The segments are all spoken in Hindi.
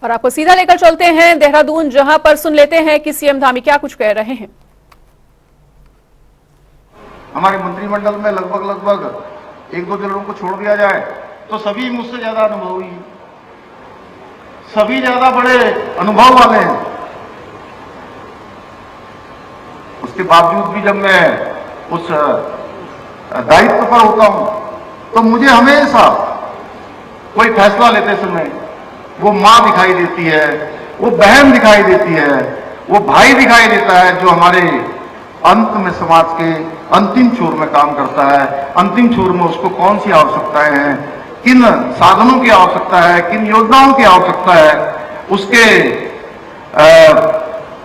और आपको सीधा लेकर चलते हैं देहरादून, जहां पर सुन लेते हैं कि सीएम धामी क्या कुछ कह रहे हैं। हमारे मंत्रिमंडल में लगभग 1-2 जिलों को छोड़ दिया जाए तो सभी मुझसे ज्यादा अनुभवी, सभी ज्यादा बड़े अनुभव वाले हैं। उसके बावजूद भी जब मैं उस दायित्व पर होता हूं तो मुझे हमेशा कोई फैसला लेते समय वो मां दिखाई देती है, वो बहन दिखाई देती है, वो भाई दिखाई देता है, जो हमारे अंत में समाज के अंतिम छोर में काम करता है। अंतिम छोर में उसको कौन सी आवश्यकताएं हैं, किन साधनों की आवश्यकता है, किन योजनाओं की आवश्यकता है, उसके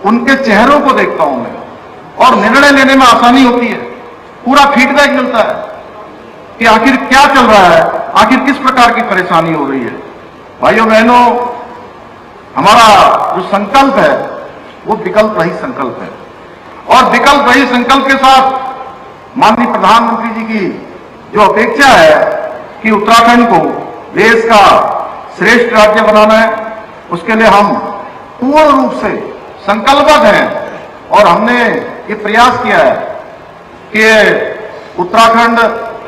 उनके चेहरों को देखता हूं मैं और निर्णय लेने में आसानी होती है। पूरा फीडबैक मिलता है कि आखिर क्या चल रहा है, आखिर किस प्रकार की परेशानी हो रही है। भाइयों बहनों, हमारा जो संकल्प है वो विकल्प रहित संकल्प है और विकल्प रहित संकल्प के साथ माननीय प्रधानमंत्री जी की जो अपेक्षा है कि उत्तराखंड को देश का श्रेष्ठ राज्य बनाना है, उसके लिए हम पूर्ण रूप से संकल्पबद्ध हैं और हमने ये प्रयास किया है कि उत्तराखंड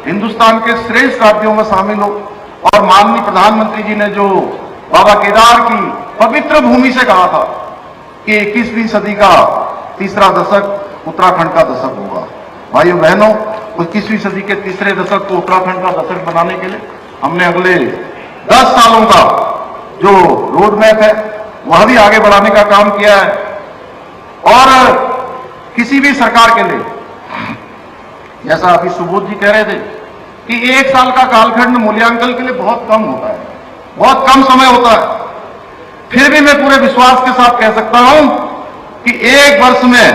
हिंदुस्तान के श्रेष्ठ राज्यों में शामिल हो। और माननीय प्रधानमंत्री जी ने जो बाबा केदार की पवित्र भूमि से कहा था कि 21वीं सदी का तीसरा दशक उत्तराखंड का दशक होगा। भाइयों बहनों, 21वीं सदी के तीसरे दशक को उत्तराखंड का दशक बनाने के लिए हमने अगले 10 सालों का जो रोड मैप है वह भी आगे बढ़ाने का काम किया है। और किसी भी सरकार के लिए, जैसा अभी सुबोध जी कह रहे थे कि 1 साल का कालखंड मूल्यांकन के लिए बहुत कम होता है, बहुत कम समय होता है, फिर भी मैं पूरे विश्वास के साथ कह सकता हूं कि 1 वर्ष में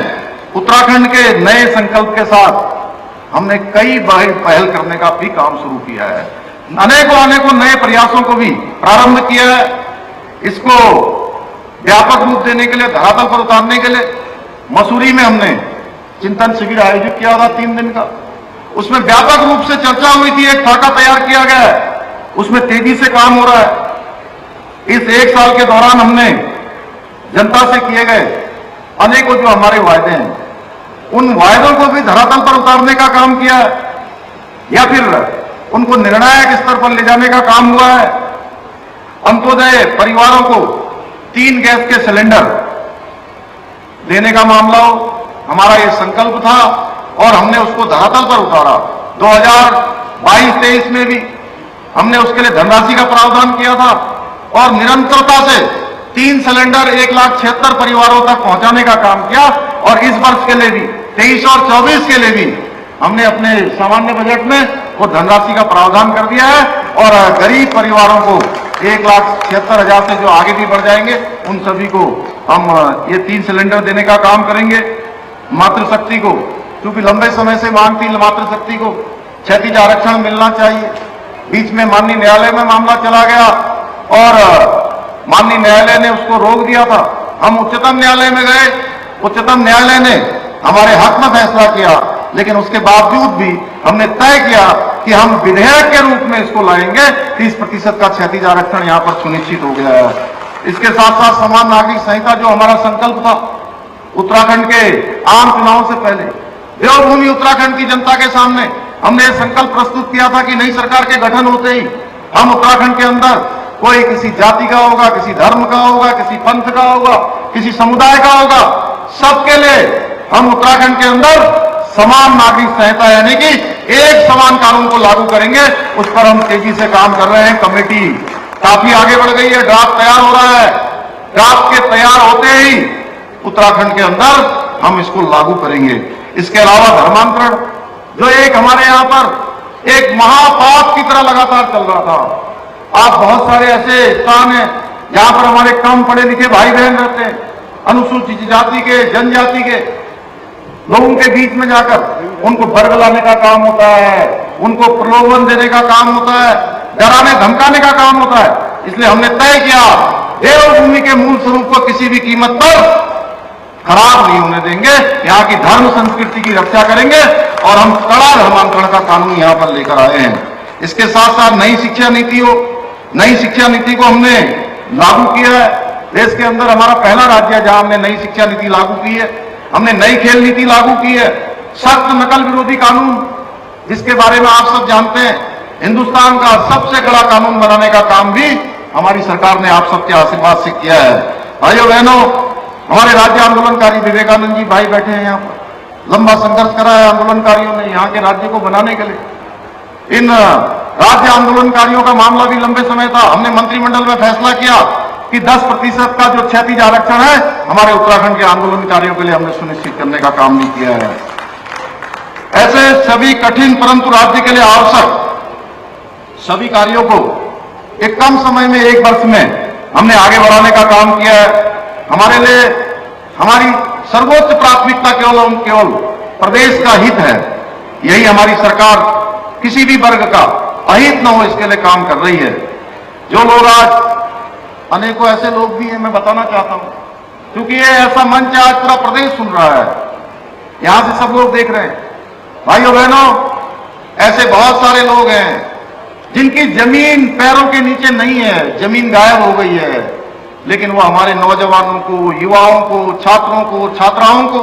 उत्तराखंड के नए संकल्प के साथ हमने कई बड़ी पहल करने का भी काम शुरू किया है। अनेकों नए प्रयासों को भी प्रारंभ किया है। इसको व्यापक रूप देने के लिए, धरातल पर उतारने के लिए मसूरी में हमने चिंतन शिविर आयोजित किया था 3 दिन का। उसमें व्यापक रूप से चर्चा हुई थी, एक खाका तैयार किया गया है, उसमें तेजी से काम हो रहा है। इस 1 साल के दौरान हमने जनता से किए गए अनेकों जो हमारे वायदे हैं, उन वायदों को भी धरातल पर उतारने का काम किया है या फिर उनको निर्णायक स्तर पर ले जाने का काम हुआ है। अंत्योदय परिवारों को 3 गैस के सिलेंडर देने का मामला हो, हमारा ये संकल्प था और हमने उसको धरातल पर उतारा। 2022-23 में भी हमने उसके लिए धनराशि का प्रावधान किया था और निरंतरता से 3 सिलेंडर 1,76,000 परिवारों तक पहुंचाने का काम किया। और इस वर्ष के लिए भी 23 और 24 के लिए भी हमने अपने सामान्य बजट में वो धनराशि का प्रावधान कर दिया है और गरीब परिवारों को 1,76,000 से जो आगे भी बढ़ जाएंगे उन सभी को हम ये 3 सिलेंडर देने का काम करेंगे। मातृशक्ति को, क्योंकि लंबे समय से मांग थी मातृशक्ति को क्षैतिज आरक्षण मिलना चाहिए। बीच में माननीय न्यायालय में मामला चला गया और माननीय न्यायालय ने उसको रोक दिया था। हम उच्चतम न्यायालय में गए, उच्चतम न्यायालय ने हमारे हक में फैसला किया, लेकिन उसके बावजूद भी हमने तय किया कि हम विधेयक के रूप में इसको लाएंगे। 30% का क्षैतिज आरक्षण यहाँ पर सुनिश्चित हो गया है। इसके साथ साथ समान नागरिक संहिता जो हमारा संकल्प था, उत्तराखंड के आम चुनाव से पहले देवभूमि उत्तराखंड की जनता के सामने हमने यह संकल्प प्रस्तुत किया था कि नई सरकार के गठन होते ही हम उत्तराखंड के अंदर कोई किसी जाति का होगा, किसी धर्म का होगा, किसी पंथ का होगा, किसी समुदाय का होगा, सबके लिए हम उत्तराखंड के अंदर समान नागरिक संहिता यानी कि एक समान कानून को लागू करेंगे। उस पर हम तेजी से काम कर रहे हैं। कमेटी काफी आगे बढ़ गई है, ड्राफ्ट तैयार हो रहा है। ड्राफ्ट के तैयार होते ही उत्तराखंड के अंदर हम इसको लागू करेंगे। इसके अलावा धर्मांतरण जो एक हमारे यहाँ पर एक महापाप की तरह लगातार चल रहा था। आप बहुत सारे ऐसे स्थान हैं जहां पर हमारे कम पढ़े लिखे भाई बहन रहते हैं, अनुसूचित जाति के, जनजाति के लोगों के बीच में जाकर उनको वर्ग लाने का काम होता है, उनको प्रलोभन देने का काम होता है, डराने धमकाने का काम होता है। इसलिए हमने तय किया देवभूमि के मूल स्वरूप को किसी भी कीमत पर खराब नहीं होने देंगे। यहाँ की धर्म संस्कृति की रक्षा करेंगे और हम कड़ा धर्मांतरण का कानून यहाँ पर लेकर आए हैं। इसके साथ साथ नई शिक्षा नीति को हमने लागू किया है। देश के अंदर हमारा पहला राज्य है जहां हमने नई शिक्षा नीति लागू की है, हमने नई खेल नीति लागू की है, सख्त नकल विरोधी कानून जिसके बारे में आप सब जानते हैं, हिंदुस्तान का सबसे बड़ा कानून बनाने का काम भी हमारी सरकार ने आप सबके आशीर्वाद से किया है। भाइयों बहनों, हमारे राज्य आंदोलनकारी विवेकानंद जी भाई बैठे हैं यहाँ पर, लंबा संघर्ष करा है आंदोलनकारियों ने यहाँ के राज्य को बनाने के लिए। इन राज्य आंदोलनकारियों का मामला भी लंबे समय था, हमने मंत्रिमंडल में फैसला किया कि 10% का जो क्षैतिज आरक्षण है हमारे उत्तराखंड के आंदोलनकारियों के लिए हमने सुनिश्चित करने का काम नहीं किया है। ऐसे सभी कठिन परंतु राज्य के लिए आवश्यक सभी कार्यों को एक कम समय में, 1 वर्ष में हमने आगे बढ़ाने का काम किया है। हमारे लिए हमारी सर्वोच्च प्राथमिकता केवल प्रदेश का हित है। यही हमारी सरकार किसी भी वर्ग का अहित न हो इसके लिए काम कर रही है। जो लोग आज, अनेकों ऐसे लोग भी हैं, मैं बताना चाहता हूं, क्योंकि ये ऐसा मंच आज पूरा प्रदेश सुन रहा है, यहां से सब लोग देख रहे हैं। भाइयों बहनों, ऐसे बहुत सारे लोग हैं जिनकी जमीन पैरों के नीचे नहीं है, जमीन गायब हो गई है, लेकिन वो हमारे नौजवानों को, युवाओं को, छात्रों को, छात्राओं को,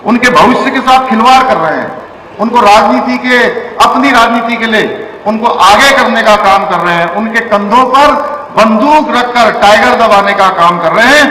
उनके भविष्य के साथ खिलवाड़ कर रहे हैं। उनको राजनीति के, अपनी राजनीति के लिए उनको आगे करने का काम कर रहे हैं, उनके कंधों पर बंदूक रखकर टाइगर दबाने का काम कर रहे हैं।